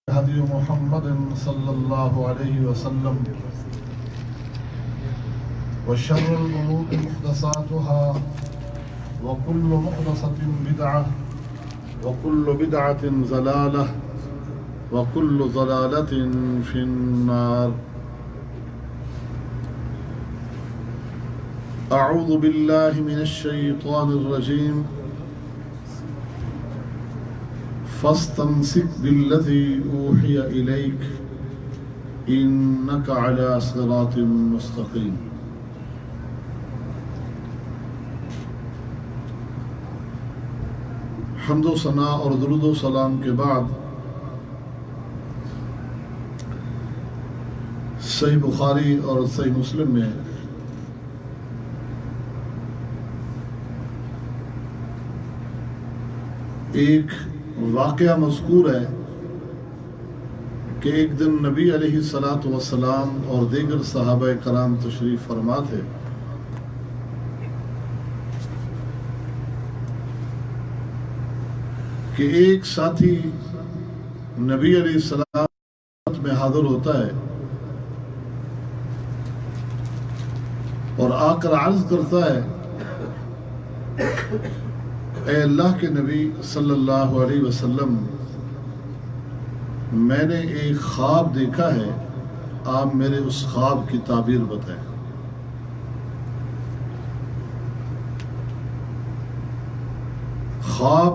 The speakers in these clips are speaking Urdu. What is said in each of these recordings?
هدي محمد صلى الله عليه وسلم وشر الأمور محدثاتها وكل محدثة بدعة وكل بدعة ضلالة وكل ضلالة في النار. أعوذ بالله من الشيطان الرجيم. فاستمسك بالذي أوحي إليك إنك على صراط مستقيم. حمد و ثنا اور درود و سلام کے بعد صحیح بخاری اور صحیح مسلم میں ایک واقعہ مذکور ہے کہ ایک دن نبی علیہ الصلاۃ والسلام اور دیگر صحابہ کرام تشریف فرما تھے. کہ ایک ساتھی نبی علیہ السلام میں حاضر ہوتا ہے اور آ کر عرض کرتا ہے، اے اللہ کے نبی صلی اللہ علیہ وسلم، میں نے ایک خواب دیکھا ہے، آپ میرے اس خواب کی تعبیر بتائیں. خواب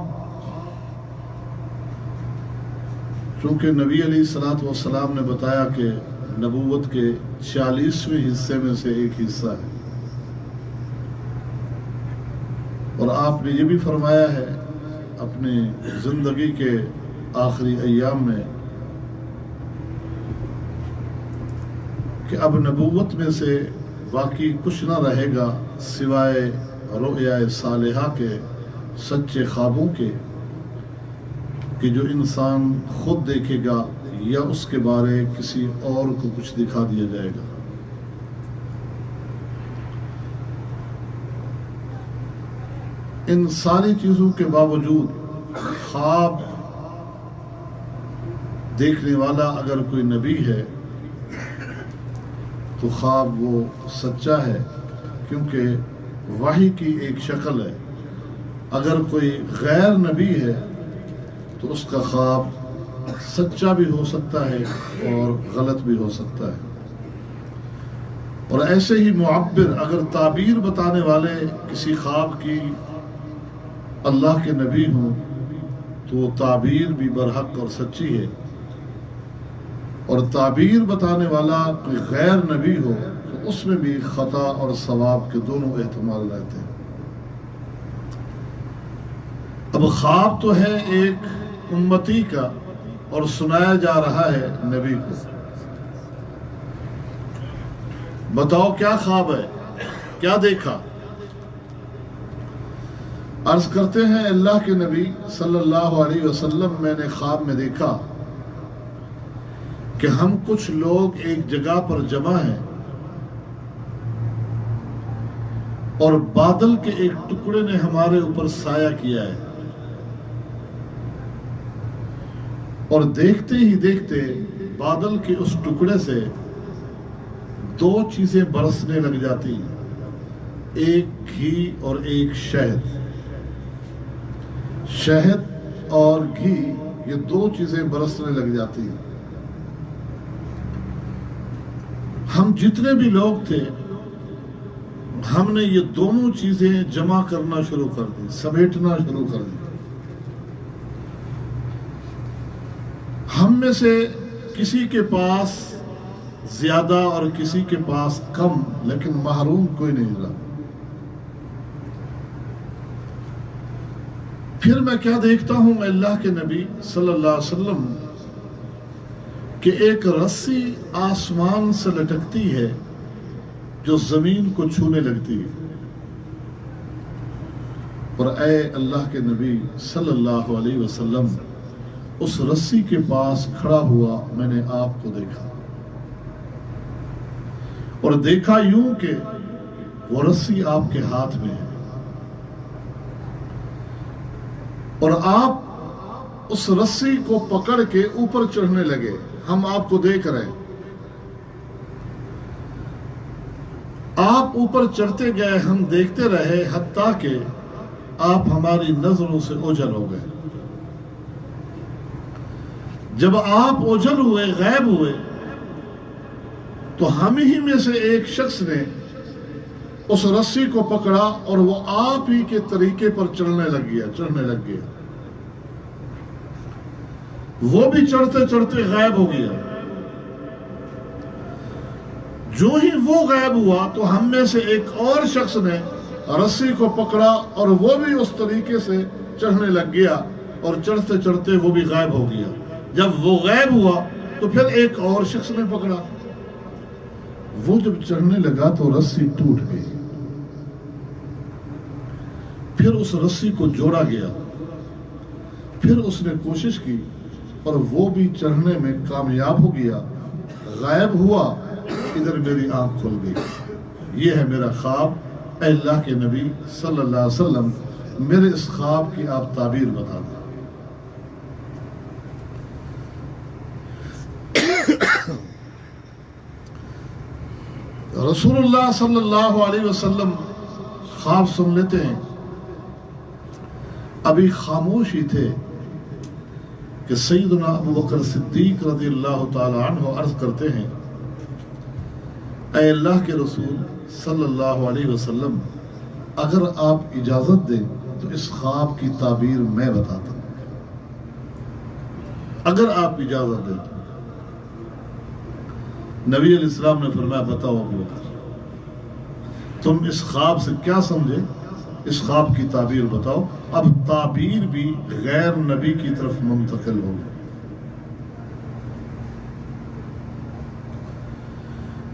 چونکہ نبی علیہ الصلاۃ والسلام نے بتایا کہ نبوت کے 46ویں حصے میں سے ایک حصہ ہے، اور آپ نے یہ بھی فرمایا ہے اپنی زندگی کے آخری ایام میں کہ اب نبوت میں سے باقی کچھ نہ رہے گا سوائے رؤیا صالحہ کے، سچے خوابوں کے، کہ جو انسان خود دیکھے گا یا اس کے بارے کسی اور کو کچھ دکھا دیا جائے گا. ان ساری چیزوں کے باوجود خواب دیکھنے والا اگر کوئی نبی ہے تو خواب وہ سچا ہے، کیونکہ وحی کی ایک شکل ہے. اگر کوئی غیر نبی ہے تو اس کا خواب سچا بھی ہو سکتا ہے اور غلط بھی ہو سکتا ہے. اور ایسے ہی معبر اگر تعبیر بتانے والے کسی خواب کی اللہ کے نبی ہوں تو وہ تعبیر بھی برحق اور سچی ہے، اور تعبیر بتانے والا کوئی غیر نبی ہو تو اس میں بھی خطا اور ثواب کے دونوں احتمال رہتے ہیں. اب خواب تو ہے ایک امتی کا اور سنایا جا رہا ہے نبی کو. بتاؤ کیا خواب ہے، کیا دیکھا؟ عرض کرتے ہیں اللہ کے نبی صلی اللہ علیہ وسلم، میں نے خواب میں دیکھا کہ ہم کچھ لوگ ایک جگہ پر جمع ہیں اور بادل کے ایک ٹکڑے نے ہمارے اوپر سایہ کیا ہے، اور دیکھتے ہی دیکھتے بادل کے اس ٹکڑے سے دو چیزیں برسنے لگ جاتی ہیں، ایک گھی اور ایک شہد. شہد اور گھی یہ دو چیزیں برسنے لگ جاتی ہیں. ہم جتنے بھی لوگ تھے ہم نے یہ دونوں چیزیں جمع کرنا شروع کر دی، سمیٹنا شروع کر دی. ہم میں سے کسی کے پاس زیادہ اور کسی کے پاس کم، لیکن محروم کوئی نہیں رہا. پھر میں کیا دیکھتا ہوں اللہ کے نبی صلی اللہ علیہ وسلم کہ ایک رسی آسمان سے لٹکتی ہے جو زمین کو چھونے لگتی ہے. اور اے اللہ کے نبی صلی اللہ علیہ وسلم، اس رسی کے پاس کھڑا ہوا میں نے آپ کو دیکھا، اور دیکھا یوں کہ وہ رسی آپ کے ہاتھ میں ہے، اور آپ اس رسی کو پکڑ کے اوپر چڑھنے لگے. ہم آپ کو دیکھ رہے ہیں، آپ اوپر چڑھتے گئے، ہم دیکھتے رہے، حتیٰ کہ آپ ہماری نظروں سے اوجھل ہو گئے. جب آپ اوجھل ہوئے، غائب ہوئے، تو ہم ہی میں سے ایک شخص نے اس رسی کو پکڑا اور وہ آپ ہی کے طریقے پر چڑھنے لگ گیا. وہ بھی چڑھتے چڑھتے غائب ہو گیا. جو ہی وہ غائب ہوا تو ہم میں سے ایک اور شخص نے رسی کو پکڑا اور وہ بھی اس طریقے سے چڑھنے لگ گیا، اور چڑھتے چڑھتے وہ بھی غائب ہو گیا. جب وہ غائب ہوا تو پھر ایک اور شخص نے پکڑا. وہ جب چڑھنے لگا تو رسی ٹوٹ گئی. پھر اس رسی کو جوڑا گیا. پھر اس نے کوشش کی اور وہ بھی چڑھنے میں کامیاب ہو گیا. غائب ہوا، ادھر میری آنکھ کھل گئی. یہ ہے میرا خواب. اے اللہ کے نبی صلی اللہ علیہ وسلم، میرے اس خواب کی آپ تعبیر بتا دیں. رسول اللہ صلی اللہ علیہ وسلم خواب سن لیتے ہیں. ابھی خاموش ہی تھے کہ سیدنا ابو بکر صدیق رضی اللہ تعالی عنہ عرض کرتے ہیں، اے اللہ کے رسول صلی اللہ علیہ وسلم، اگر آپ اجازت دیں تو اس خواب کی تعبیر میں بتاتا ہوں. اگر آپ اجازت دیں. نبی علیہ السلام نے فرمایا، بتاؤ ابو بکر، تم اس خواب سے کیا سمجھے؟ اس خواب کی تعبیر بتاؤ. اب تعبیر بھی غیر نبی کی طرف منتقل ہو گئی.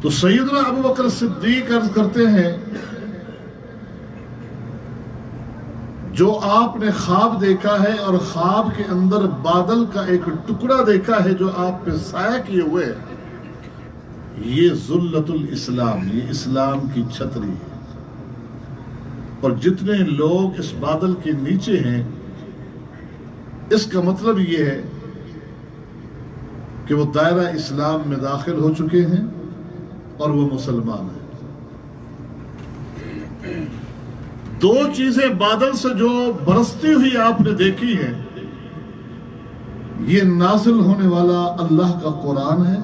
تو سیدنا ابو بکر صدیق عرض کرتے ہیں، جو آپ نے خواب دیکھا ہے اور خواب کے اندر بادل کا ایک ٹکڑا دیکھا ہے جو آپ پہ سایہ کیے ہوئے، یہ ذلت الاسلام، یہ اسلام کی چھتری ہے. اور جتنے لوگ اس بادل کے نیچے ہیں، اس کا مطلب یہ ہے کہ وہ دائرہ اسلام میں داخل ہو چکے ہیں اور وہ مسلمان ہیں. دو چیزیں بادل سے جو برستی ہوئی آپ نے دیکھی ہیں، یہ نازل ہونے والا اللہ کا قرآن ہے،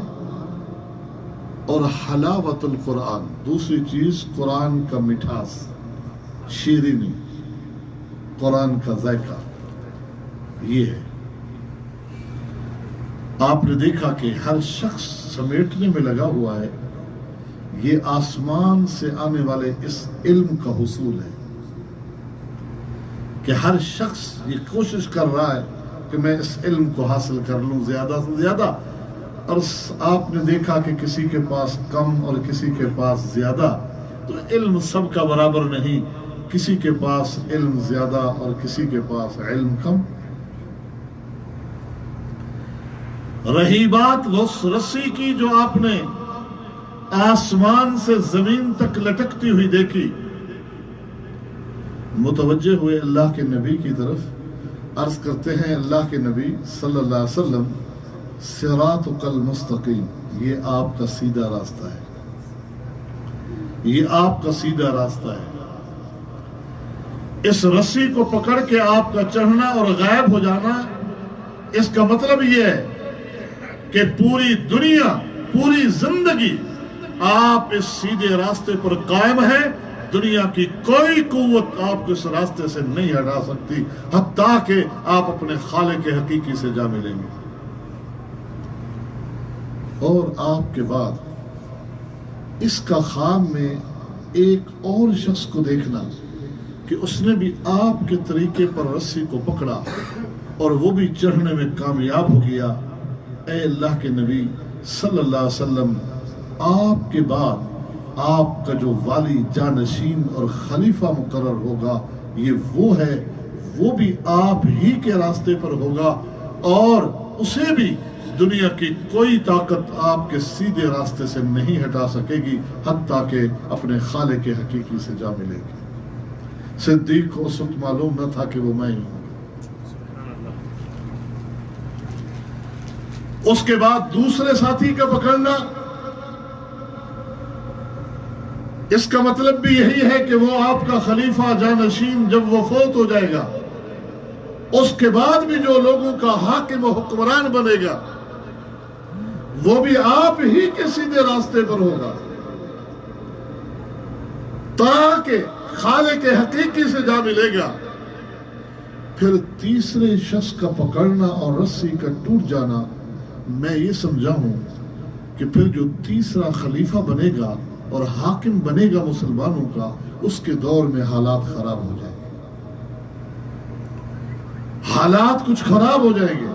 اور حلاوت القرآن. دوسری چیز قرآن کا مٹھاس، شیرینی، قرآن کا ذائقہ. یہ ہے. آپ نے دیکھا کہ ہر شخص سمیٹنے میں لگا ہوا ہے. یہ آسمان سے آنے والے اس علم کا حصول ہے کہ ہر شخص یہ کوشش کر رہا ہے کہ میں اس علم کو حاصل کر لوں زیادہ سے زیادہ. اور آپ نے دیکھا کہ کسی کے پاس کم اور کسی کے پاس زیادہ، تو علم سب کا برابر نہیں. کسی کے پاس علم زیادہ اور کسی کے پاس علم کم. رہی بات اس رسی کی جو آپ نے آسمان سے زمین تک لٹکتی ہوئی دیکھی، متوجہ ہوئے اللہ کے نبی کی طرف. عرض کرتے ہیں اللہ کے نبی صلی اللہ علیہ وسلم، صراطک المستقیم، یہ آپ کا سیدھا راستہ ہے. یہ آپ کا سیدھا راستہ ہے. اس رسی کو پکڑ کے آپ کا چڑھنا اور غائب ہو جانا، اس کا مطلب یہ ہے کہ پوری دنیا، پوری زندگی آپ اس سیدھے راستے پر قائم ہے. دنیا کی کوئی قوت آپ کو اس راستے سے نہیں ہٹا سکتی، حتیٰ کہ آپ اپنے خالق حقیقی سے جا ملیں گے. اور آپ کے بعد اس کا خواب میں ایک اور شخص کو دیکھنا کہ اس نے بھی آپ کے طریقے پر رسی کو پکڑا اور وہ بھی چڑھنے میں کامیاب ہو گیا. اے اللہ کے نبی صلی اللہ علیہ وسلم، آپ کے بعد آپ کا جو والی جانشین اور خلیفہ مقرر ہوگا، یہ وہ ہے، وہ بھی آپ ہی کے راستے پر ہوگا، اور اسے بھی دنیا کی کوئی طاقت آپ کے سیدھے راستے سے نہیں ہٹا سکے گی، حتیٰ کہ اپنے خالق حقیقی سے جا ملے گی. صدیق کو اس وقت معلوم نہ تھا کہ وہ میں ہی ہوں. اس کے بعد دوسرے ساتھی کا پکڑنا، اس کا مطلب بھی یہی ہے کہ وہ آپ کا خلیفہ جانشین جب وہ فوت ہو جائے گا، اس کے بعد بھی جو لوگوں کا حاکم و حکمران بنے گا وہ بھی آپ ہی کے سیدھے راستے پر ہوگا، تاکہ خالق حقیقی سے جا ملے گا۔ پھر تیسرے شخص کا پکڑنا اور رسی کا ٹوٹ جانا، میں یہ سمجھا ہوں کہ پھر جو تیسرا خلیفہ بنے گا اور حاکم بنے گا مسلمانوں کا، اس کے دور میں حالات خراب ہو جائیں گے، حالات کچھ خراب ہو جائیں گے،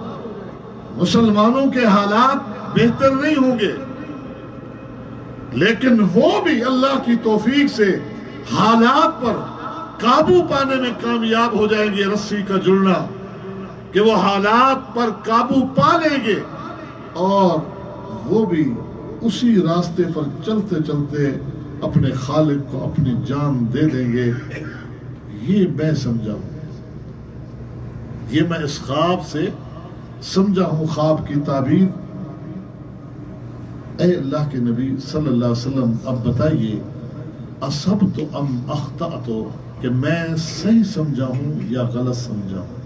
مسلمانوں کے حالات بہتر نہیں ہوں گے، لیکن وہ بھی اللہ کی توفیق سے حالات پر قابو پانے میں کامیاب ہو جائیں گے۔ رسی کا جڑنا کہ وہ حالات پر قابو پا لیں گے اور وہ بھی اسی راستے پر چلتے چلتے اپنے خالق کو اپنی جان دے دیں گے۔ یہ میں سمجھا ہوں، یہ میں اس خواب سے سمجھا ہوں، خواب کی تعبیر۔ اے اللہ کے نبی صلی اللہ علیہ وسلم، اب بتائیے اصبت ام اخطأت، کہ میں صحیح سمجھا ہوں یا غلط سمجھا ہوں؟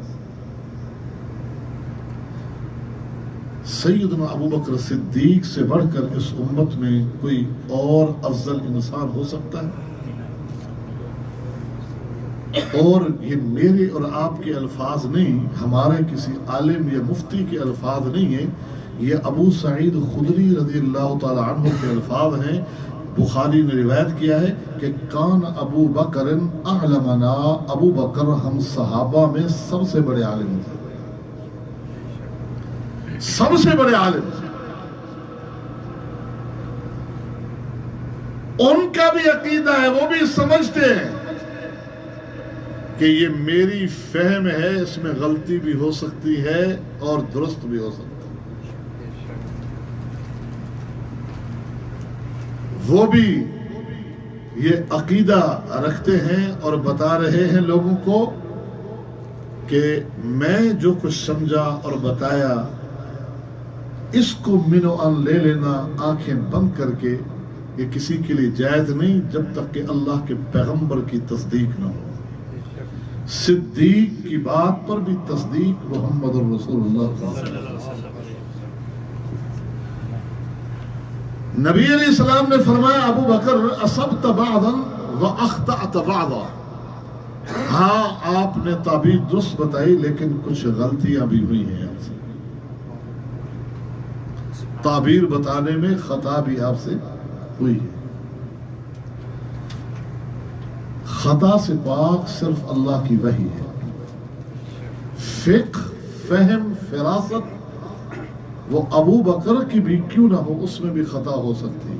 سیدنا ابو بکر صدیق سے بڑھ کر اس امت میں کوئی اور افضل انسان ہو سکتا ہے؟ اور یہ میرے اور آپ کے الفاظ نہیں، ہمارے کسی عالم یا مفتی کے الفاظ نہیں ہیں، یہ ابو سعید خدری رضی اللہ تعالی عنہ کے الفاظ ہیں۔ بخاری نے روایت کیا ہے کہ کان ابو بکر اعلمنا، ابو بکر ہم صحابہ میں سب سے بڑے عالم تھے، سب سے بڑے عالم تھے۔ ان کا بھی عقیدہ ہے، وہ بھی سمجھتے ہیں کہ یہ میری فہم ہے، اس میں غلطی بھی ہو سکتی ہے اور درست بھی ہو سکتی ہے۔ وہ بھی یہ عقیدہ رکھتے ہیں اور بتا رہے ہیں لوگوں کو کہ میں جو کچھ سمجھا اور بتایا، اس کو من و عن لے لینا آنکھیں بند کر کے، یہ کسی کے لیے جائز نہیں جب تک کہ اللہ کے پیغمبر کی تصدیق نہ ہو۔ صدیق کی بات پر بھی تصدیق محمد رسول اللہ صلی اللہ علیہ وسلم۔ نبی علیہ السلام نے فرمایا ابو بکر اصبت بعضا و اخطأت بعضا، ہاں آپ نے تعبیر درست بتائی لیکن کچھ غلطیاں بھی ہوئی ہیں آپ سے، تعبیر بتانے میں خطا بھی آپ سے ہوئی ہے۔ خطا سے پاک صرف اللہ کی وحی ہے، فقہ، فہم، فراست وہ ابو بکر کی بھی کیوں نہ ہو، اس میں بھی خطا ہو سکتی ہے۔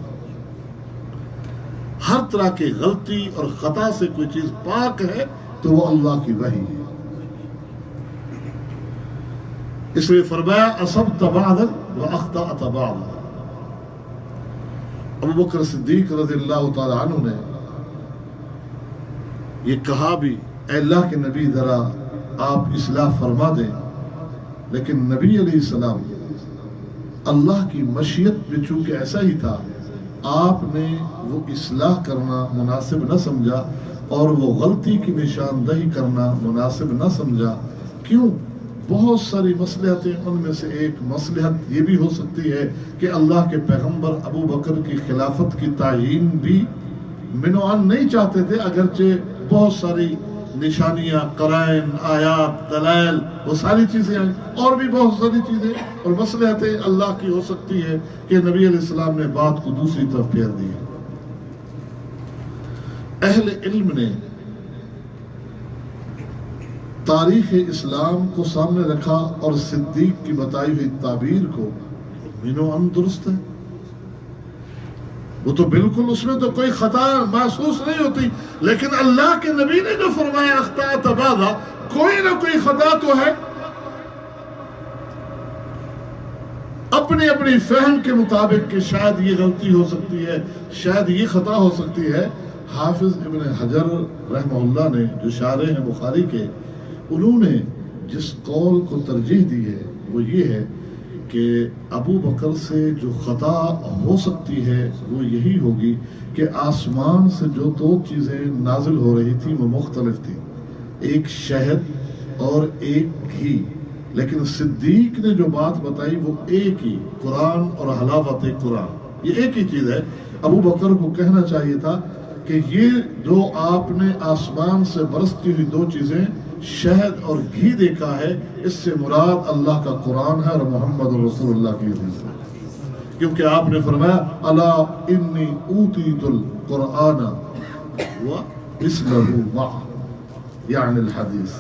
ہر طرح کی غلطی اور خطا سے کوئی چیز پاک ہے تو وہ اللہ کی وحی ہے۔ اس لیے فرمایا اصبت بعضا واخطأت بعضا۔ ابو بکر صدیق رضی اللہ تعالی عنہ نے یہ کہا بھی، اے اللہ کے نبی ذرا آپ اصلاح فرما دیں، لیکن نبی علیہ السلام اللہ کی مشیت میں چونکہ ایسا ہی تھا، آپ نے وہ اصلاح کرنا مناسب نہ سمجھا اور وہ غلطی کی نشاندہی کرنا مناسب نہ سمجھا۔ کیوں؟ بہت ساری مصلحتیں، ان میں سے ایک مصلحت یہ بھی ہو سکتی ہے کہ اللہ کے پیغمبر ابو بکر کی خلافت کی تعیین بھی من و عن نہیں چاہتے تھے، اگرچہ بہت ساری نشانیاں، قرائن، آیات، دلائل، وہ ساری چیزیں ہیں، اور بھی بہت ساری چیزیں اور مصلحتیں اللہ کی ہو سکتی ہے کہ نبی علیہ السلام نے بات کو دوسری طرف پھیر دی۔ اہل علم نے تاریخ اسلام کو سامنے رکھا اور صدیق کی بتائی ہوئی تعبیر کو من و عن درست ہے، وہ تو بالکل اس میں تو کوئی خطا محسوس نہیں ہوتی، لیکن اللہ کے نبی نے جو فرمایا اخطأت بعضا، کوئی نہ کوئی خطا تو ہے، اپنی اپنی فہم کے مطابق کہ شاید یہ غلطی ہو سکتی ہے، شاید یہ خطا ہو سکتی ہے۔ حافظ ابن حجر رحمہ اللہ نے جو شارح ہیں بخاری کے، انہوں نے جس قول کو ترجیح دی ہے وہ یہ ہے کہ ابو بکر سے جو خطا ہو سکتی ہے وہ یہی ہوگی کہ آسمان سے جو دو چیزیں نازل ہو رہی تھی وہ مختلف تھی، ایک شہد اور ایک گھی، لیکن صدیق نے جو بات بتائی وہ ایک ہی، قرآن اور حلاوت قرآن، یہ ایک ہی چیز ہے۔ ابو بکر کو کہنا چاہیے تھا کہ یہ جو آپ نے آسمان سے برستی ہوئی دو چیزیں شہد اور گھی دیکھا ہے، اس سے مراد اللہ کا قرآن ہے اور محمد رسول اللہ کی حدیث ہے، کیونکہ آپ نے فرمایا الا انی اوتیت القرآن ومثلہ معہ، یعنی الحدیث،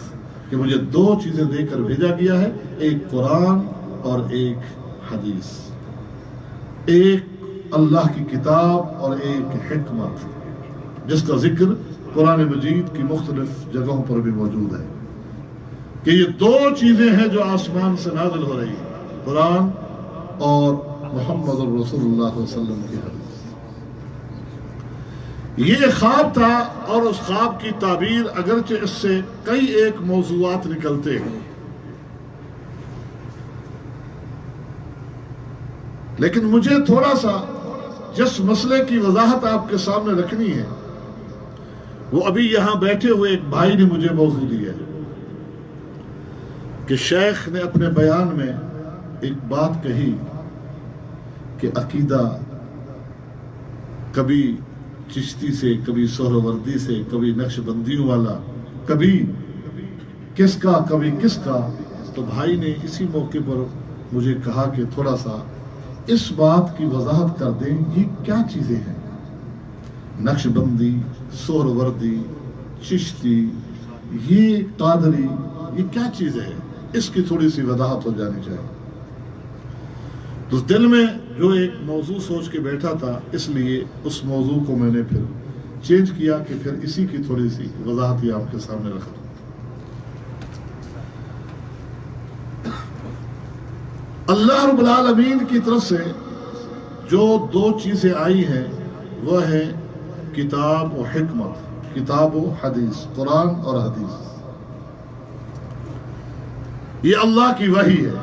کہ مجھے دو چیزیں دے کر بھیجا گیا ہے، ایک قرآن اور ایک حدیث، ایک اللہ کی کتاب اور ایک حکمت، جس کا ذکر قرآن مجید کی مختلف جگہوں پر بھی موجود ہے، کہ یہ دو چیزیں ہیں جو آسمان سے نازل ہو رہی ہیں، قرآن اور محمد رسول اللہ صلی اللہ علیہ وسلم کی حدیث۔ یہ خواب تھا، اور اس خواب کی تعبیر اگرچہ اس سے کئی ایک موضوعات نکلتے ہیں، لیکن مجھے تھوڑا سا جس مسئلے کی وضاحت آپ کے سامنے رکھنی ہے، وہ ابھی یہاں بیٹھے ہوئے ایک بھائی نے مجھے موضوع دیا ہے کہ شیخ نے اپنے بیان میں ایک بات کہی کہ عقیدہ کبھی چشتی سے، کبھی سہروردی سے، کبھی نقش بندیوں والا، کبھی کس کا کبھی کس کا۔ تو بھائی نے اسی موقع پر مجھے کہا کہ تھوڑا سا اس بات کی وضاحت کر دیں، یہ کیا چیزیں ہیں، نقش بندی، سہروردی، چشتی، یہ قادری، یہ کیا چیزیں ہیں، اس کی تھوڑی سی وضاحت ہو جانی چاہیے۔ تو دل میں جو ایک موضوع سوچ کے بیٹھا تھا، اس لیے اس موضوع کو میں نے پھر چینج کیا کہ پھر اسی کی تھوڑی سی وضاحت ہی آپ کے سامنے رکھا۔ اللہ رب العالمین کی طرف سے جو دو چیزیں آئی ہیں وہ ہے کتاب و حکمت، کتاب و حدیث، قرآن اور حدیث، یہ اللہ کی وحی ہے۔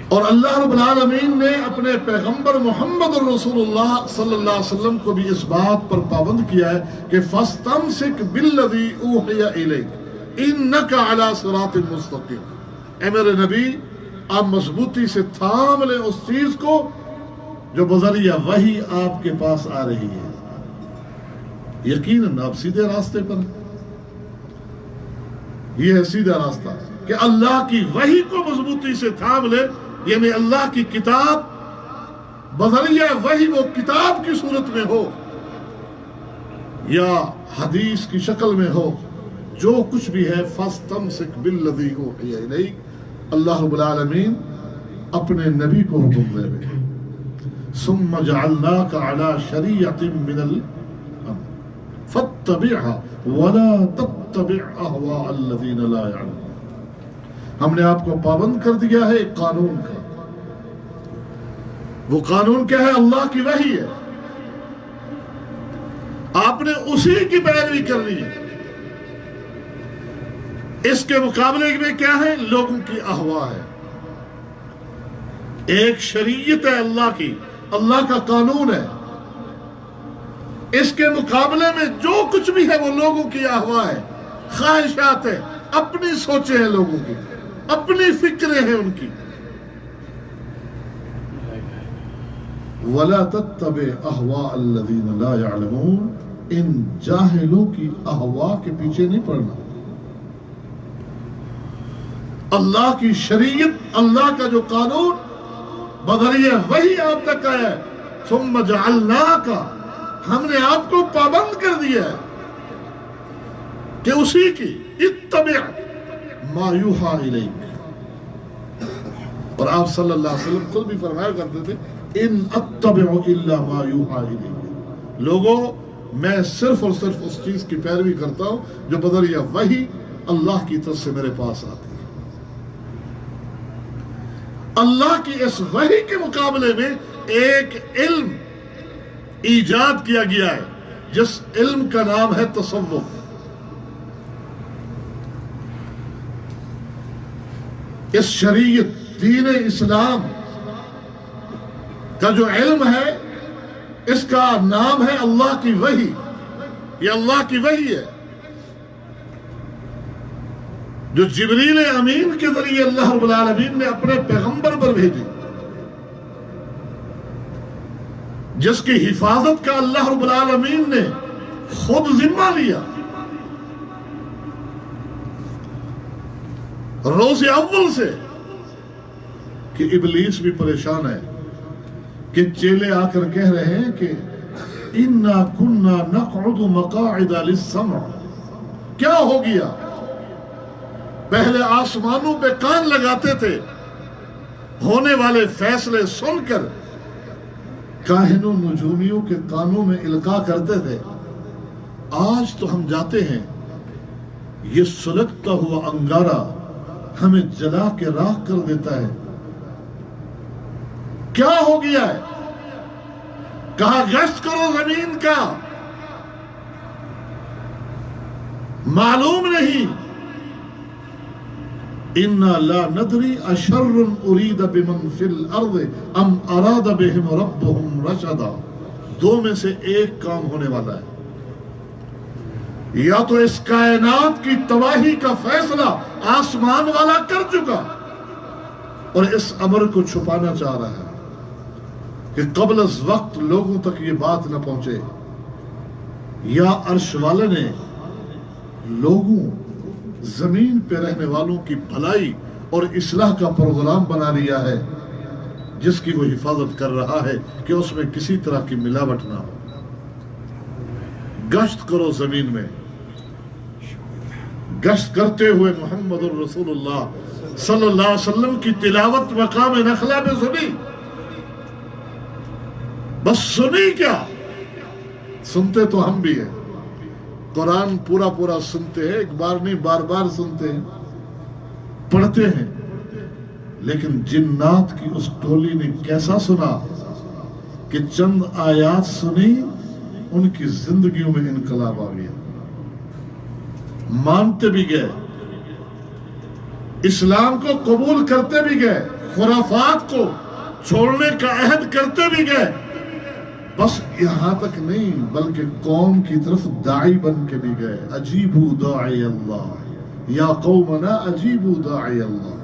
اور اللہ رب العالمین نے اپنے پیغمبر محمد رسول اللہ صلی اللہ علیہ وسلم کو بھی اس بات پر پابند کیا ہے کہ فَاسْتَمْسِكْ بِالَّذِي أُوحِيَ إِلَيْكَ إِنَّكَ عَلَى صِرَاطٍ مُسْتَقِيمٍ، اے میرے نبی آپ مضبوطی سے تھام لیں اس چیز کو جو بذریعہ وحی آپ کے پاس آ رہی ہے، یقیناً آپ سیدھے راستے پر ہیں۔ یہ ہے سیدھا راستہ کہ اللہ کی وحی کو مضبوطی سے تھام لے، یعنی اللہ کی کتاب بذریعہ وحی، وہ کتاب کی صورت میں ہو یا حدیث کی شکل میں ہو، جو کچھ بھی ہے فَاسْتَمْسِكْ بِالَّذِي أُوحِيَ إِلَيْكَ، اللہ رب العالمین اپنے نبی کو حکم دے رہے ہیں ثُمَّ جَعَلْنَاكَ عَلَى شَرِيعَةٍ مِّنَ الْأَمْرِ فَاتَّبِعْهَا وَلَا تَتَّبِعْ أَهْوَاءَ الَّذِينَ لَا يَعْلَمُونَ، ہم نے آپ کو پابند کر دیا ہے ایک قانون کا، وہ قانون کیا ہے؟ اللہ کی وحی ہے، آپ نے اسی کی پیروی کرنی ہے۔ اس کے مقابلے میں کیا ہے؟ لوگوں کی احوا ہے، ایک شریعت ہے اللہ کی، اللہ کا قانون ہے، اس کے مقابلے میں جو کچھ بھی ہے وہ لوگوں کی احوا ہے، خواہشات ہے، اپنی سوچیں ہیں لوگوں کی، اپنی فکریں ہیں ان کی۔ وَلَا تَتَّبِعْ أَهْوَاءَ الَّذِينَ لَا يَعْلَمُونَ، ان جاہلوں کی احوا کے پیچھے نہیں پڑنا۔ اللہ کی شریعت، اللہ کا جو قانون بذریعہ وحی آپ تک آیا ہے، ثُمَّ جَعَلْنَاكَ، ہم نے آپ کو پابند کر دیا ہے کہ اسی کی اتبع ما یوحا الیک، اور آپ صلی اللہ علیہ وسلم خود بھی فرمایا کرتے تھے ان اتبع الا ما یوحا الیک، لوگوں میں صرف اور صرف اس چیز کی پیروی کرتا ہوں جو بذریعہ وحی اللہ کی طرف سے میرے پاس آتی ہے۔ اللہ کی اس وحی کے مقابلے میں ایک علم ایجاد کیا گیا ہے جس علم کا نام ہے تصوف۔ اس شریعت دین اسلام کا جو علم ہے اس کا نام ہے اللہ کی وحی. یہ اللہ کی وحی ہے جو جبریل امین کے ذریعے اللہ رب العالمین نے اپنے پیغمبر پر بھیجی، جس کی حفاظت کا اللہ رب العالمین نے خود ذمہ لیا. روز اول سے کہ ابلیس بھی پریشان ہے کہ چیلے آ کر کہہ رہے ہیں کہ اِنَّا كُنَّا نَقْعُدُ مَقَاعِدَ لِلسَّمْعِ. کیا ہو گیا؟ پہلے آسمانوں پہ کان لگاتے تھے، ہونے والے فیصلے سن کر کاہنوں نجومیوں کے کانوں میں القاء کرتے تھے. آج تو ہم جاتے ہیں، یہ سلگتا ہوا انگارہ ہمیں جلا کے راکھ کر دیتا ہے. کیا ہو گیا ہے؟ کہا گشت کرو زمین کا، معلوم نہیں. اِنَّا لَا نَدْرِي أَشَرٌ أُرِيدَ بِمَنْ فِي الْأَرْضِ أَمْ أَرَادَ بِهِمْ رَبُّهُمْ رَشَدًا. دو میں سے ایک کام ہونے والا ہے، یا تو اس کائنات کی تباہی کا فیصلہ آسمان والا کر چکا اور اس امر کو چھپانا چاہ رہا ہے کہ قبل از وقت لوگوں تک یہ بات نہ پہنچے، یا عرش والے نے لوگوں زمین پہ رہنے والوں کی بھلائی اور اصلاح کا پروگرام بنا لیا ہے جس کی وہ حفاظت کر رہا ہے کہ اس میں کسی طرح کی ملاوٹ نہ ہو. گشت کرو زمین میں. گشت کرتے ہوئے محمد الرسول اللہ صلی اللہ علیہ وسلم کی تلاوت مقام نخلا میں سنی. بس سنی کیا، سنتے تو ہم بھی ہیں. قرآن پورا پورا سنتے ہیں، ایک بار نہیں بار بار سنتے ہیں، پڑھتے ہیں. لیکن جنات کی اس ٹولی نے کیسا سنا کہ چند آیات سنی، ان کی زندگیوں میں انقلاب آ گیا. مانتے بھی گئے، اسلام کو قبول کرتے بھی گئے، خرافات کو چھوڑنے کا عہد کرتے بھی گئے. بس یہاں تک نہیں بلکہ قوم کی طرف داعی بن کے بھی گئے. اجیبوا داعی اللہ یا قومنا اجیبوا داعی اللہ.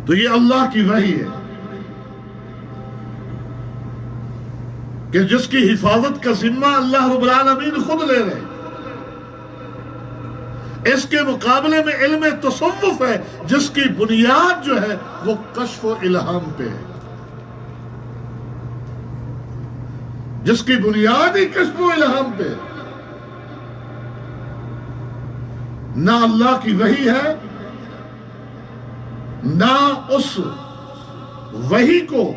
تو یہ اللہ کی وحی ہے کہ جس کی حفاظت کا ذمہ اللہ رب العالمین خود لے رہے. اس کے مقابلے میں علم تصوف ہے جس کی بنیاد جو ہے وہ کشف و الہام پہ ہے، جس کی بنیاد ہی کشف و الہام پہ. نہ اللہ کی وحی ہے، نہ اس وحی کو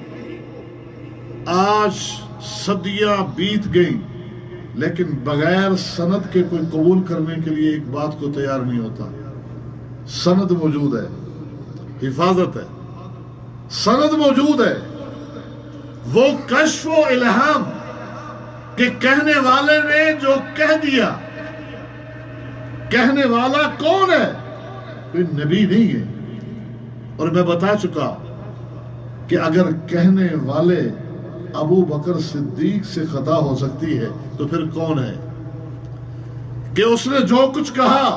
آج صدیاں بیت گئی لیکن بغیر سند کے کوئی قبول کرنے کے لیے ایک بات کو تیار نہیں ہوتا. سند موجود ہے، حفاظت ہے، سند موجود ہے. وہ کشف و الہام کہ کہنے والے نے جو کہہ دیا. کہنے والا کون ہے؟ کوئی نبی نہیں ہے. اور میں بتا چکا کہ اگر کہنے والے ابو بکر صدیق سے خطا ہو سکتی ہے تو پھر کون ہے کہ اس نے جو کچھ کہا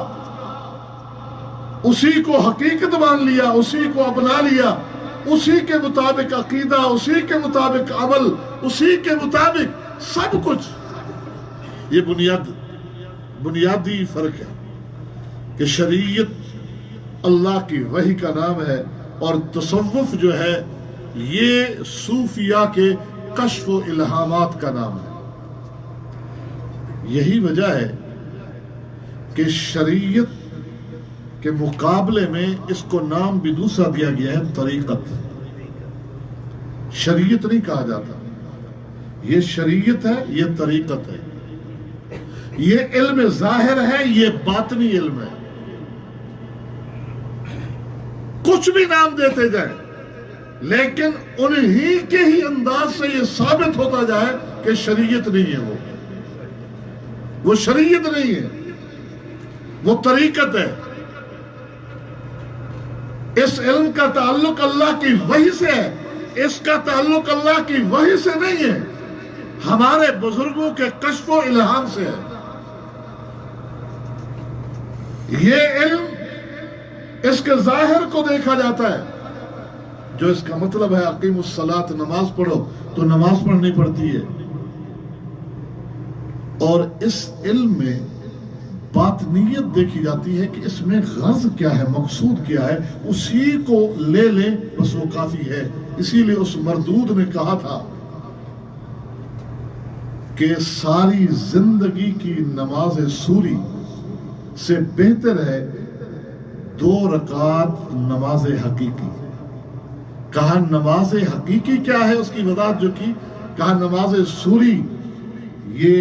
اسی کو حقیقت مان لیا، اسی کو اپنا لیا، اسی کے مطابق عقیدہ، اسی کے مطابق عمل، اسی کے مطابق سب کچھ. یہ بنیادی فرق ہے کہ شریعت اللہ کی وحی کا نام ہے اور تصوف جو ہے یہ صوفیہ کے کشف و الہامات کا نام ہے. یہی وجہ ہے کہ شریعت کے مقابلے میں اس کو نام بھی دوسرا دیا گیا ہے، طریقت. شریعت نہیں کہا جاتا، یہ شریعت ہے، یہ طریقت ہے. یہ علم ظاہر ہے، یہ باطنی علم ہے. کچھ بھی نام دیتے جائیں لیکن انہی کے ہی انداز سے یہ ثابت ہوتا جائے کہ شریعت نہیں ہے. وہ شریعت نہیں ہے، وہ طریقت ہے. اس علم کا تعلق اللہ کی وحی سے ہے، اس کا تعلق اللہ کی وحی سے نہیں ہے، ہمارے بزرگوں کے کشف و الہام سے ہے۔ یہ علم اس کے ظاہر کو دیکھا جاتا ہے، جو اس کا مطلب ہے اقیم الصلاۃ، نماز پڑھو، تو نماز پڑھنی پڑتی ہے۔ اور اس علم میں باطنیت دیکھی جاتی ہے کہ اس میں غرض کیا ہے، مقصود کیا ہے، اسی کو لے لیں بس وہ کافی ہے۔ اسی لیے اس مردود نے کہا تھا کہ ساری زندگی کی نماز سوری سے بہتر ہے 2 رکعت نماز حقیقی۔ کہا نماز حقیقی کیا ہے، اس کی وضاحت جو کی، کہا نماز سوری، یہ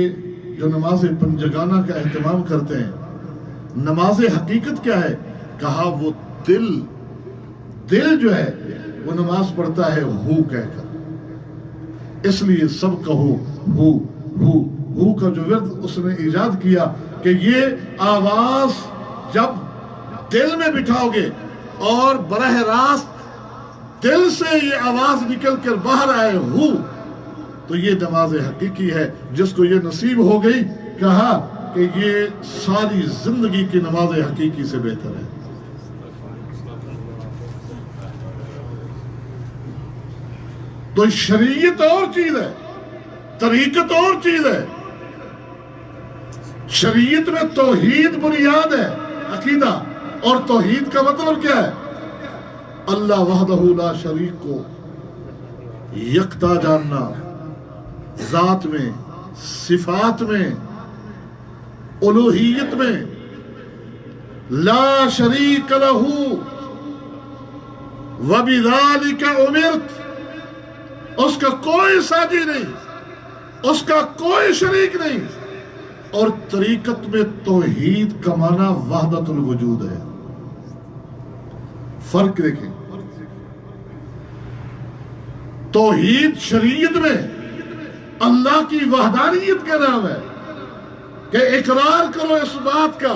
جو نماز پنجگانہ کا اہتمام کرتے ہیں، نماز حقیقت کیا ہے، کہا وہ دل جو ہے وہ نماز پڑھتا ہے ہو کہہ کر۔ اس لیے سب کہو ہو کا جو ورد اس نے ایجاد کیا کہ یہ آواز جب دل میں بٹھاؤ گے اور براہ راست دل سے یہ آواز نکل کر باہر آئے ہو، تو یہ نماز حقیقی ہے۔ جس کو یہ نصیب ہو گئی، کہا کہ یہ ساری زندگی کی نماز حقیقی سے بہتر ہے۔ تو شریعت اور چیز ہے، طریقت اور چیز ہے۔ شریعت میں توحید بنیاد ہے، عقیدہ، اور توحید کا مطلب کیا ہے؟ اللہ وحدہ لا شریک کو یکتا جاننا، ذات میں، صفات میں، الوہیت میں، لا شریک لہ وبذالک امرت، اس کا کوئی ساجی نہیں، اس کا کوئی شریک نہیں۔ اور طریقت میں توحید کا معنی وحدت الوجود ہے۔ فرق دیکھیں، توحید شریعت میں اللہ کی وحدانیت کا نام ہے کہ اقرار کرو اس بات کا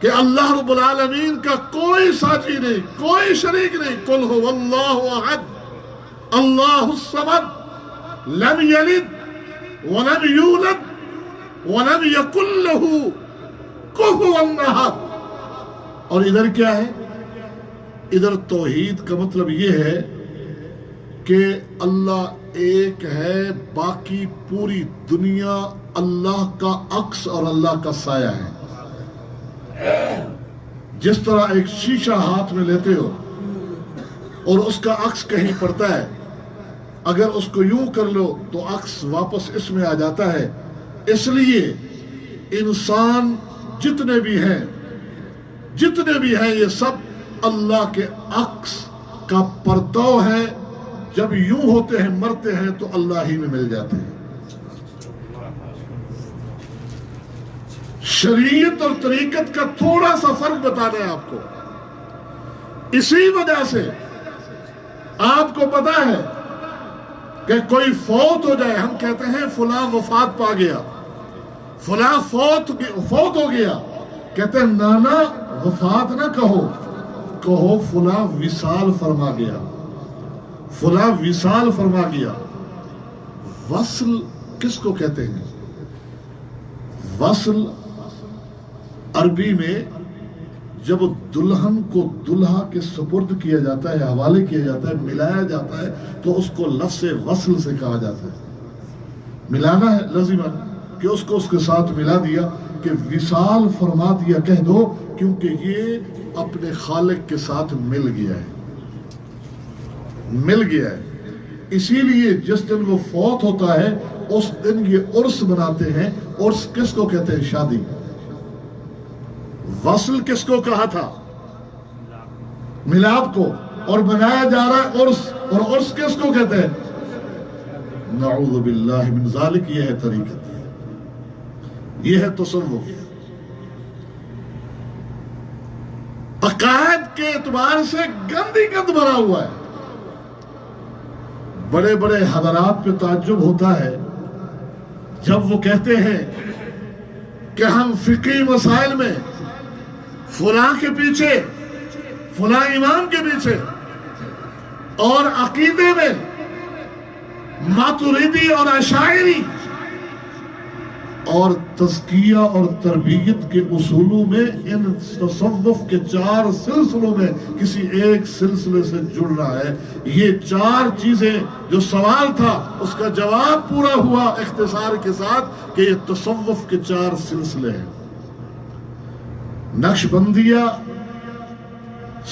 کہ اللہ رب العالمین کا کوئی ساتھی نہیں، کوئی شریک نہیں۔ قل هو اللہ احد اللہ الصمد لم یلد ولم یولد ولم یکن لہ کفوا احد۔ اور ادھر کیا ہے؟ ادھر توحید کا مطلب یہ ہے کہ اللہ ایک ہے، باقی پوری دنیا اللہ کا عکس اور اللہ کا سایہ ہے۔ جس طرح ایک شیشہ ہاتھ میں لیتے ہو اور اس کا عکس کہیں پڑتا ہے، اگر اس کو یوں کر لو تو عکس واپس اس میں آ جاتا ہے۔ اس لیے انسان جتنے بھی ہیں یہ سب اللہ کے عکس کا پرتو ہے۔ جب یوں ہوتے ہیں، مرتے ہیں تو اللہ ہی میں مل جاتے ہیں۔ شریعت اور طریقت کا تھوڑا سا فرق بتانا ہے آپ کو۔ اسی وجہ سے آپ کو پتا ہے کہ کوئی فوت ہو جائے، ہم کہتے ہیں فلاں وفات پا گیا، فلاں فوت ہو گیا، کہتے ہیں نانا وفات نہ کہو فلاں وصال فرما گیا، فلاں وصال فرما گیا۔ وصل کس کو کہتے ہیں؟ وصل عربی میں جب دلہن کو دلہا کے سپرد کیا جاتا ہے، حوالے کیا جاتا ہے، ملایا جاتا ہے، تو اس کو لفظ وصل سے کہا جاتا ہے۔ ملانا ہے لازماً کہ اس کو اس کے ساتھ ملا دیا، کہ وصال فرما دیا کہہ دو، کیونکہ یہ اپنے خالق کے ساتھ مل گیا ہے۔ اسی لیے جس دن وہ فوت ہوتا ہے اس دن یہ عرس مناتے ہیں۔ عرس کس کو کہتے ہیں؟ شادی۔ وصل کس کو کہا تھا؟ ملاد کو، اور بنایا جا رہا ہے عرس، اور عرس کس کو کہتے ہیں؟ نعوذ باللہ من ذالک۔ یہ ہے طریقت، یہ ہے تصوف۔ عقائد کے اعتبار سے گندی گند بھرا ہوا ہے۔ بڑے بڑے حضرات پہ تعجب ہوتا ہے جب وہ کہتے ہیں کہ ہم فقہی مسائل میں فلاں کے پیچھے فلاں امام کے پیچھے، اور عقیدے میں ماتریدی اور اشاعری اور تزکیہ اور تربیت کے اصولوں میں ان تصوف کے 4 سلسلوں میں کسی ایک سلسلے سے جڑنا ہے۔ یہ 4 چیزیں جو سوال تھا اس کا جواب پورا ہوا اختصار کے ساتھ کہ یہ تصوف کے 4 سلسلے ہیں۔ نقش بندیہ،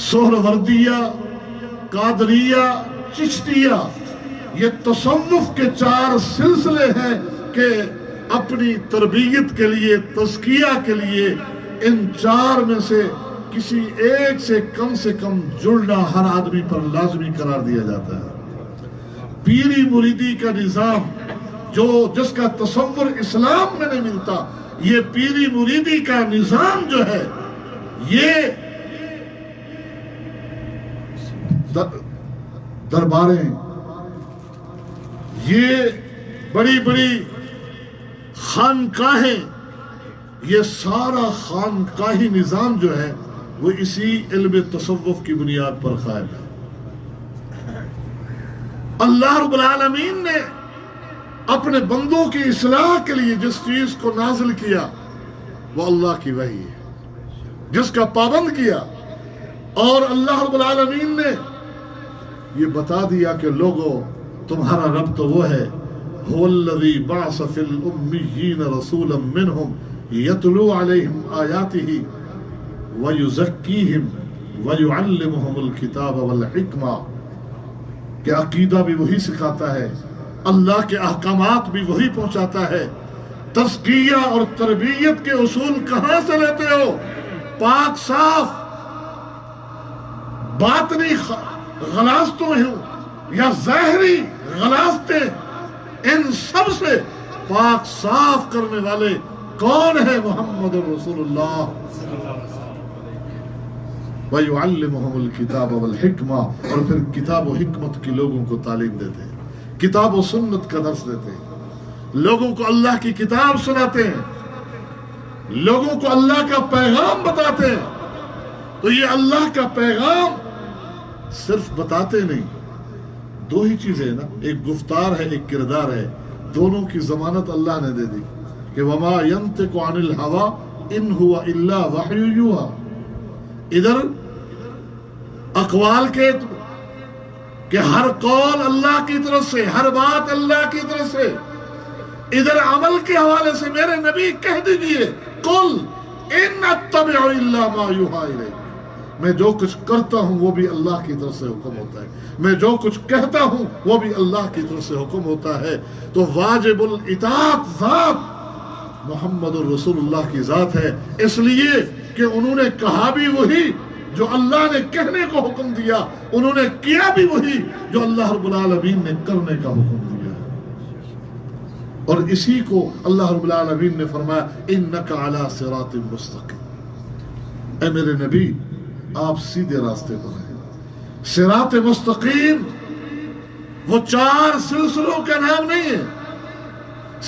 سہروردیہ، قادریہ، چشتیہ، یہ تصوف کے 4 سلسلے ہیں کہ اپنی تربیت کے لیے، تزکیہ کے لیے ان 4 میں سے کسی ایک سے کم جڑنا ہر آدمی پر لازمی قرار دیا جاتا ہے۔ پیری مریدی کا نظام جس کا تصور اسلام میں نہیں ملتا، یہ پیری مریدی کا نظام جو ہے، یہ درباریں، یہ بڑی بڑی خانقاہیں، یہ سارا خانقاہی نظام جو ہے وہ اسی علم تصوف کی بنیاد پر قائم ہے۔ اللہ رب العالمین نے اپنے بندوں کی اصلاح کے لیے جس چیز کو نازل کیا وہ اللہ کی وحی ہے، جس کا پابند کیا، اور اللہ رب العالمین نے یہ بتا دیا کہ لوگوں تمہارا رب تو وہ ہے، هو الذي بعث في الأميين رسولا منهم يتلو عليهم آياته ويزكيهم ويعلمهم الكتاب والحکمہ، کہ عقیدہ بھی وہی سکھاتا ہے، اللہ کے احکامات بھی وہی پہنچاتا ہے۔ تزکیہ اور تربیت کے اصول کہاں سے لیتے ہو؟ پاک صاف باطنی غلاظتوں یا ظاہری غلاظتیں، ان سب سے پاک صاف کرنے والے کون ہے؟ محمد رسول اللہ۔ وَيُعَلِّمُهُمُ الْكِتَابَ وَالْحِكْمَةَ، اور پھر کتاب و حکمت کی لوگوں کو تعلیم دیتے ہیں، کتاب و سنت کا درس دیتے ہیں، لوگوں کو اللہ کی کتاب سناتے ہیں، لوگوں کو اللہ کا پیغام بتاتے ہیں۔ تو یہ اللہ کا پیغام صرف بتاتے نہیں، 2 ہی چیزیں ہیں نا، ایک گفتار ہے، ایک کردار ہے، دونوں کی ضمانت اللہ نے دے دی کہ وَمَا يَنْتِقُ عَنِ الْهَوَىٰ إِنْ هُوَ إِلَّا وَحْيٌ يُوحَىٰ۔ ادھر اقوال کے کہ ہر قول اللہ کی طرف سے، ہر بات اللہ کی طرف سے، ادھر عمل کے حوالے سے میرے نبی کہہ دیجئے قُلْ إِنْ أَتَّبِعُ إِلَّا مَا يُوحَىٰ إِلَيَّ، میں جو کچھ کرتا ہوں وہ بھی اللہ کی طرف سے حکم ہوتا ہے، میں جو کچھ کہتا ہوں وہ بھی اللہ کی طرف سے حکم ہوتا ہے۔ تو واجب الاطاعت ذات محمد الرسول اللہ کی ذات ہے، اس لیے کہ انہوں نے کہا بھی وہی جو اللہ نے کہنے کو حکم دیا، انہوں نے کیا بھی وہی جو اللہ رب العالمین نے کرنے کا حکم دیا، اور اسی کو اللہ رب العالمین نے فرمایا انک علی صراط مستقیم، اے میرے نبی آپ سیدھے راستے پر ہیں۔ صراط مستقیم وہ 4 سلسلوں کا نام نہیں ہے،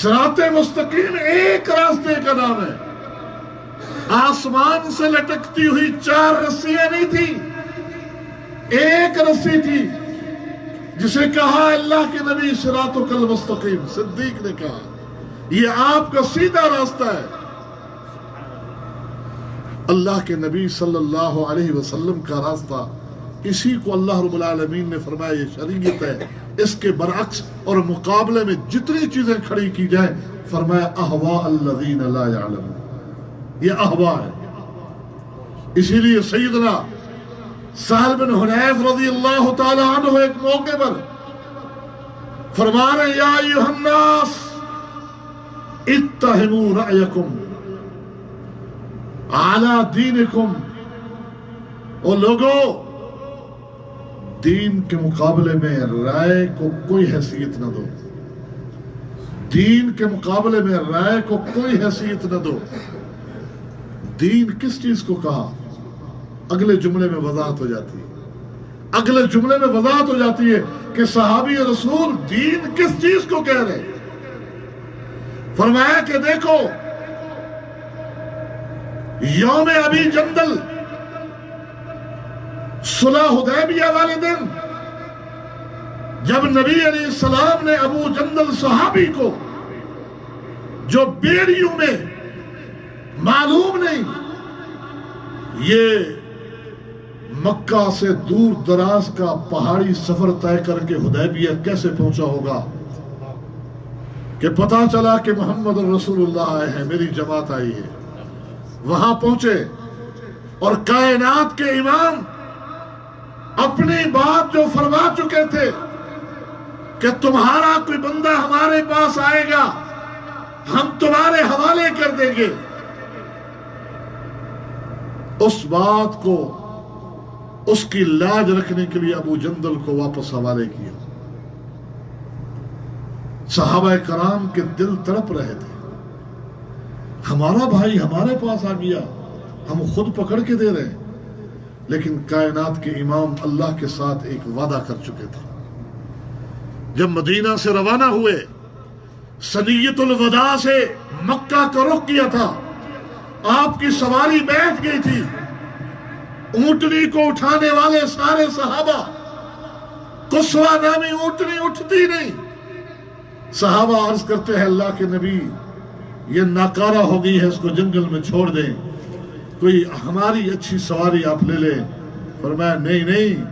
صراط مستقیم ایک راستے کا نام ہے۔ آسمان سے لٹکتی ہوئی 4 رسیاں نہیں تھی، ایک رسی تھی جسے کہا اللہ کے نبی صراطک المستقیم، صدیق نے کہا یہ آپ کا سیدھا راستہ ہے۔ اللہ کے نبی صلی اللہ علیہ وسلم کا راستہ، اسی کو اللہ رب العالمین نے فرمایا یہ شریعت ہے۔ اس کے برعکس اور مقابلے میں جتنی چیزیں کھڑی کی جائیں فرمایا احواء الذین لا یعلمون، یہ احواء ہے۔ اسی لیے سیدنا سہل بن حنیف رضی اللہ تعالی عنہ ایک موقع پر فرما رہے یا ایھا الناس اتہموا رأیکم اعلی دینکم، اور لوگوں دین کے مقابلے میں رائے کو کوئی حیثیت نہ دو، دین کے مقابلے میں رائے کو کوئی حیثیت نہ دو۔ دین کس چیز کو کہا؟ اگلے جملے میں وضاحت ہو جاتی ہے، اگلے جملے میں وضاحت ہو جاتی ہے کہ صحابی رسول دین کس چیز کو کہہ رہے۔ فرمایا کہ دیکھو یوم ابی جندل صلح حدیبیہ والے دن جب نبی علیہ السلام نے ابو جندل صحابی کو جو بیڑیوں میں معلوم نہیں یہ مکہ سے دور دراز کا پہاڑی سفر طے کر کے حدیبیہ کیسے پہنچا ہوگا کہ پتا چلا کہ محمد رسول اللہ آئے ہیں، میری جماعت آئی ہے، وہاں پہنچے اور کائنات کے امام اپنی بات جو فرما چکے تھے کہ تمہارا کوئی بندہ ہمارے پاس آئے گا ہم تمہارے حوالے کر دیں گے، اس بات کو اس کی لاج رکھنے کے لیے ابو جندل کو واپس حوالے کیا۔ صحابہ کرام کے دل تڑپ رہے تھے، ہمارا بھائی ہمارے پاس آ گیا، ہم خود پکڑ کے دے رہے ہیں، لیکن کائنات کے امام اللہ کے ساتھ ایک وعدہ کر چکے تھے۔ جب مدینہ سے روانہ ہوئے، سنیت الوداع سے مکہ کا رخ کیا تھا، آپ کی سواری بیٹھ گئی تھی، اونٹنی کو اٹھانے والے سارے صحابہ، قصوہ نامی اونٹنی اٹھتی نہیں، صحابہ عرض کرتے ہیں اللہ کے نبی یہ ناکارہ ہو گئی ہے، اس کو جنگل میں چھوڑ دیں، کوئی ہماری اچھی سواری آپ لے لیں۔ فرمایا نہیں نہیں،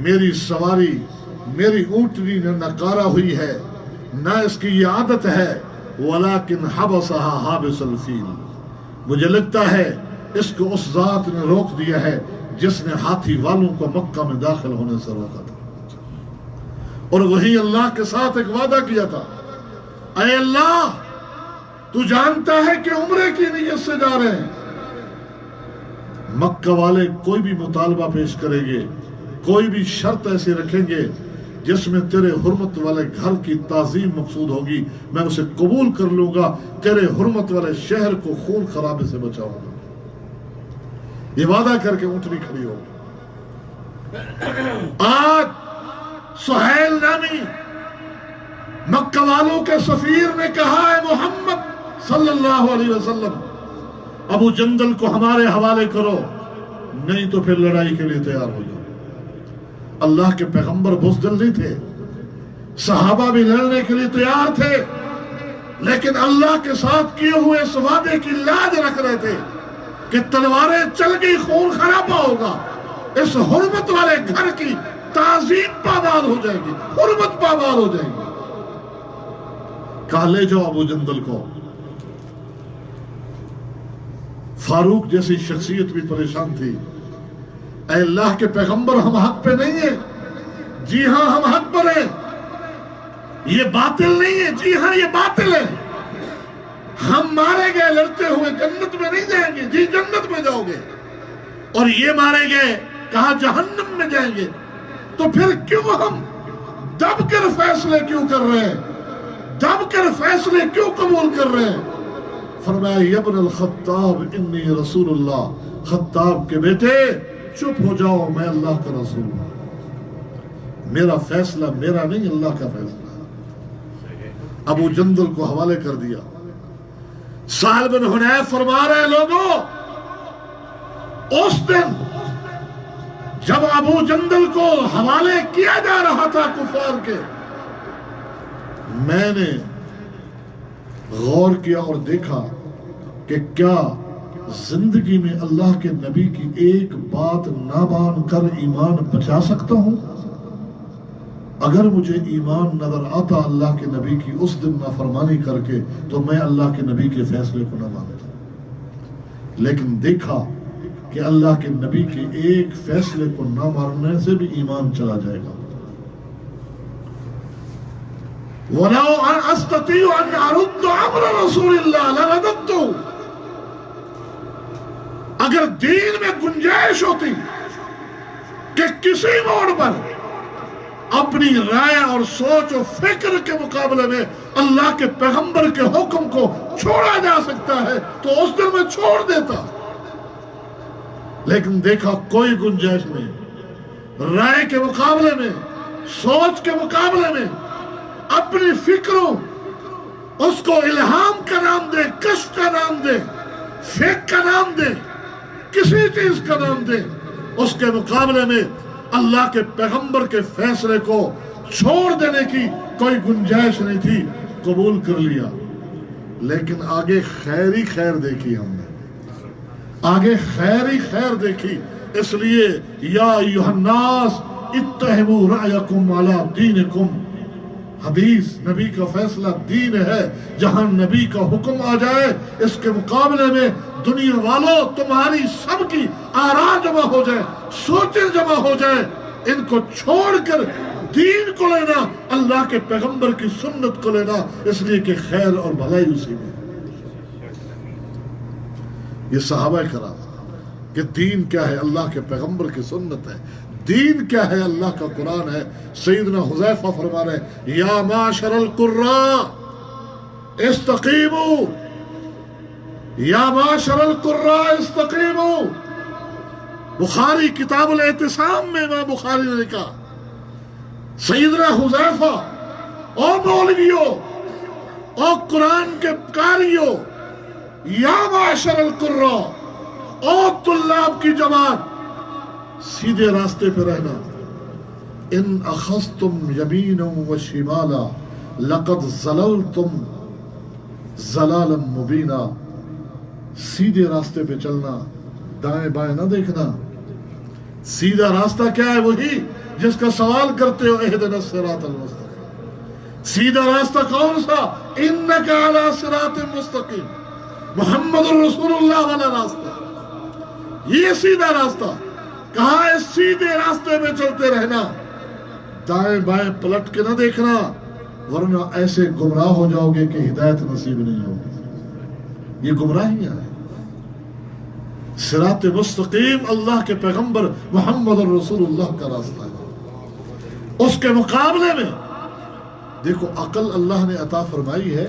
میری سواری میری اونٹنی نہ ناکارہ ہوئی ہے، نہ اس کی یہ عادت ہے، ولیکن حبسها حابس الفیل، مجھے لگتا ہے اس کو اس ذات نے روک دیا ہے جس نے ہاتھی والوں کو مکہ میں داخل ہونے سے روکا تھا۔ اور وہی اللہ کے ساتھ ایک وعدہ کیا تھا، اے اللہ تو جانتا ہے کہ عمرے کی نیت سے جا رہے ہیں، مکہ والے کوئی بھی مطالبہ پیش کریں گے، کوئی بھی شرط ایسی رکھیں گے جس میں تیرے حرمت والے گھر کی تعظیم مقصود ہوگی، میں اسے قبول کر لوں گا، تیرے حرمت والے شہر کو خون خرابے سے بچاؤں گا۔ یہ وعدہ کر کے اونٹنی کھڑی ہو۔ آج سہیل نامی مکہ والوں کے سفیر نے کہا ہے محمد صلی اللہ علیہ وسلم ابو جندل کو ہمارے حوالے کرو، نہیں تو پھر لڑائی کے لیے تیار ہو جاؤ۔ اللہ کے پیغمبر بزدل نہیں تھے، صحابہ بھی لڑنے کے لیے تیار تھے، لیکن اللہ کے ساتھ کیے ہوئے اس وعدے کی لاج رکھ رہے تھے کہ تلواریں چل گئی خون خرابہ ہوگا، اس حرمت والے گھر کی تعظیم پامال ہو جائے گی، حرمت پامال ہو جائے گی۔ کہا لے جاؤ ابو جندل کو۔ فاروق جیسی شخصیت بھی پریشان تھی، اے اللہ کے پیغمبر ہم حق پہ نہیں ہیں؟ جی ہاں ہم حق پر ہیں، یہ باطل نہیں ہے، جی ہاں یہ باطل ہے، ہم مارے گئے لڑتے ہوئے جنت میں نہیں جائیں گے، جی جنت میں جاؤ گے، اور یہ مارے گئے کہا جہنم میں جائیں گے، تو پھر کیوں ہم دب کر فیصلے کیوں کر رہے ہیں، دب کر فیصلے کیوں قبول کر رہے ہیں؟ فرمایا یا ابن الخطاب انی رسول اللہ، خطاب کے بیٹے چپ ہو جاؤ، میں اللہ کا رسول ہوں، میرا فیصلہ میرا نہیں اللہ کا فیصلہ۔ ابو جندل کو حوالے کر دیا۔ سہل بن حنیف فرما رہے لوگوں، اس دن جب ابو جندل کو حوالے کیا جا رہا تھا کفار کے، میں نے غور کیا اور دیکھا کہ کیا زندگی میں اللہ کے نبی کی ایک بات نہ مان کر ایمان بچا سکتا ہوں؟ اگر مجھے ایمان نظر آتا اللہ کے نبی کی اس دن نافرمانی کر کے تو میں اللہ کے نبی کے فیصلے کو نہ مانتا، لیکن دیکھا کہ اللہ کے نبی کے ایک فیصلے کو نہ ماننے سے بھی ایمان چلا جائے گا۔ وَلَوْ أَسْتَطِيعُ أَنْ أَرُدَّ أَمْرَ رَسُولِ اللَّهِ لَرَدَدْتُ، اگر دین میں گنجائش ہوتی کہ کسی موڑ پر اپنی رائے اور سوچ و فکر کے مقابلے میں اللہ کے پیغمبر کے حکم کو چھوڑا جا سکتا ہے تو اس دن میں چھوڑ دیتا، لیکن دیکھا کوئی گنجائش نہیں، رائے کے مقابلے میں، سوچ کے مقابلے میں اپنی فکروں، اس کو الہام کا نام دے، کشف کا نام دے، فیک کا نام دے، کسی چیز کا نام دے، اس کے مقابلے میں اللہ کے پیغمبر کے فیصلے کو چھوڑ دینے کی کوئی گنجائش نہیں تھی، قبول کر لیا۔ لیکن آگے خیر ہی خیر دیکھی ہم نے، آگے خیر ہی خیر دیکھی، اس لیے یا ایھا الناس اتہموا رأیکم علی دینکم، حدیث نبی کا فیصلہ دین ہے، جہاں نبی کا حکم آ جائے اس کے مقابلے میں دنیا والوں تمہاری سب کی آراء جمع ہو جائے، سوچیں جمع ہو جائے، ان کو چھوڑ کر دین کو لینا، اللہ کے پیغمبر کی سنت کو لینا، اس لیے کہ خیر اور بھلائی اسی میں۔ یہ صحابہ کرام کہ دین کیا ہے، اللہ کے پیغمبر کی سنت ہے، دین کیا ہے، اللہ کا قرآن ہے۔ سیدنا حذیفہ فرما رہے ہیں یا معاشر القراء استقیموا، یا معاشر القراء استقیموا۔ بخاری کتاب الاعتصام میں امام بخاری نے لکھا، سیدنا حذیفہ، او مولویوں، او قرآن کے قاریوں، یا معاشر القراء، او طلاب کی جماعت، سیدھے راستے پہ رہنا۔ ان اخذتم یمینا و شمالا لقد ضللتم ضلالا مبینا، سیدھے راستے پہ چلنا، دائیں بائیں نہ دیکھنا۔ سیدھا راستہ کیا ہے؟ وہی جس کا سوال کرتے ہو اہدنا الصراط المستقیم۔ سیدھا راستہ کون سا؟ انک علی صراط مستقیم، محمد الرسول اللہ والا راستہ، یہ سیدھا راستہ۔ کہاں ہے؟ سیدھے راستے میں چلتے رہنا، دائیں بائیں پلٹ کے نہ دیکھنا، ورنہ ایسے گمراہ ہو جاؤ گے کہ ہدایت نصیب نہیں ہوگی۔ یہ گمراہیاں ہیں۔ صراط مستقیم اللہ کے پیغمبر محمد الرسول اللہ کا راستہ ہے۔ اس کے مقابلے میں دیکھو عقل اللہ نے عطا فرمائی ہے،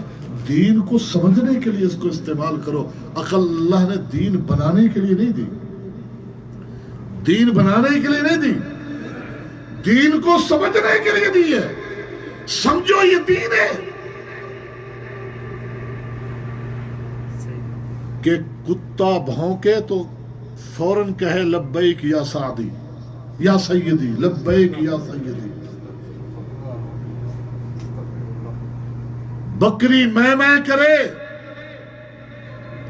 دین کو سمجھنے کے لیے اس کو استعمال کرو۔ عقل اللہ نے دین بنانے کے لیے نہیں دی، دین بنانے کے لیے نہیں دی، دین کو سمجھنے کے لیے دی ہے۔ سمجھو یہ دین ہے کہ کتا بھونکے تو فوراً کہے لبیک یا سعدی یا سیدی، لبیک یا سیدی۔ بکری میں کرے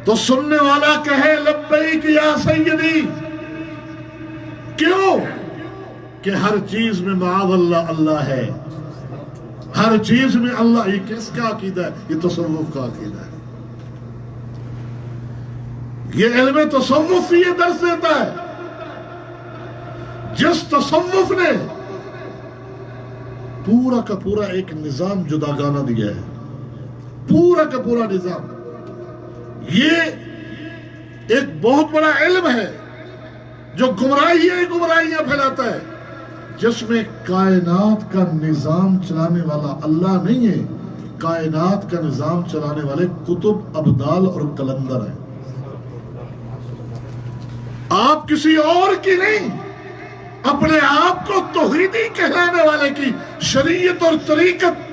تو سننے والا کہے لبیک یا سیدی۔ کیوں؟ کہ ہر چیز میں معاذ اللہ اللہ ہے، ہر چیز میں اللہ۔ یہ کس کا عقیدہ ہے؟ یہ تصوف کا عقیدہ ہے۔ یہ علم تصوف یہ درس دیتا ہے۔ جس تصوف نے پورا کا پورا ایک نظام جداگانہ دیا ہے، پورا کا پورا نظام، یہ ایک بہت بڑا علم ہے جو گمراہیاں پھیلاتا ہے، جس میں کائنات کا نظام چلانے والا اللہ نہیں ہے، کائنات کا نظام چلانے والے کتب، ابدال اور کلندر ہیں۔ آپ کسی اور کی نہیں، اپنے آپ کو توحیدی کہلانے والے کی شریعت اور طریقت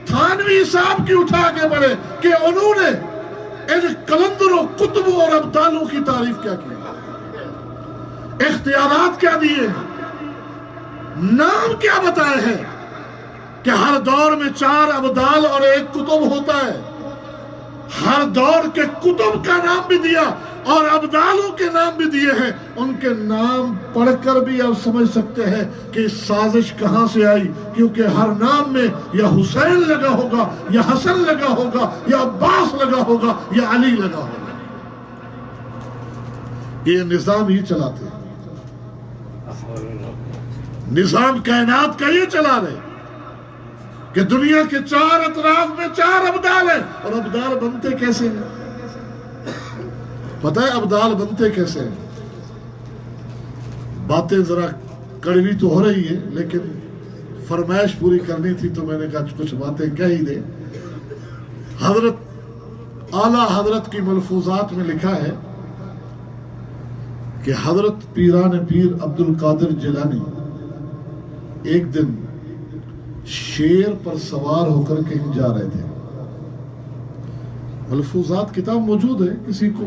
تھانوی صاحب کی اٹھا کے بڑھے کہ انہوں نے ان کلندروں، کتبوں اور ابدالوں کی تعریف کیا کی، اختیارات کیا دیے، نام کیا بتائے ہیں کہ ہر دور میں 4 ابدال اور 1 کتب ہوتا ہے۔ ہر دور کے کتب کا نام بھی دیا اور ابدالوں کے نام بھی دیے ہیں۔ ان کے نام پڑھ کر بھی آپ سمجھ سکتے ہیں کہ سازش کہاں سے آئی، کیونکہ ہر نام میں یا حسین لگا ہوگا، یا حسن لگا ہوگا، یا عباس لگا ہوگا، یا علی لگا ہوگا۔ یہ نظام ہی چلاتے ہیں، نظام کائنات کا یہ چلا رہے کہ دنیا کے 4 اطراف میں 4 ابدال ہیں۔ اور ابدال بنتے کیسے ہیں؟ پتہ ہے ابدال بنتے کیسے ہیں؟ باتیں ذرا کڑوی تو ہو رہی ہے، لیکن فرمائش پوری کرنی تھی تو میں نے کہا کچھ باتیں کہہ ہی دیں۔ حضرت اعلیٰ حضرت کی ملفوظات میں لکھا ہے کہ حضرت پیران پیر عبد القادر جیلانی ایک دن شیر پر سوار ہو کر کہیں جا رہے تھے۔ ملفوظات کتاب موجود ہے، کسی کو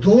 2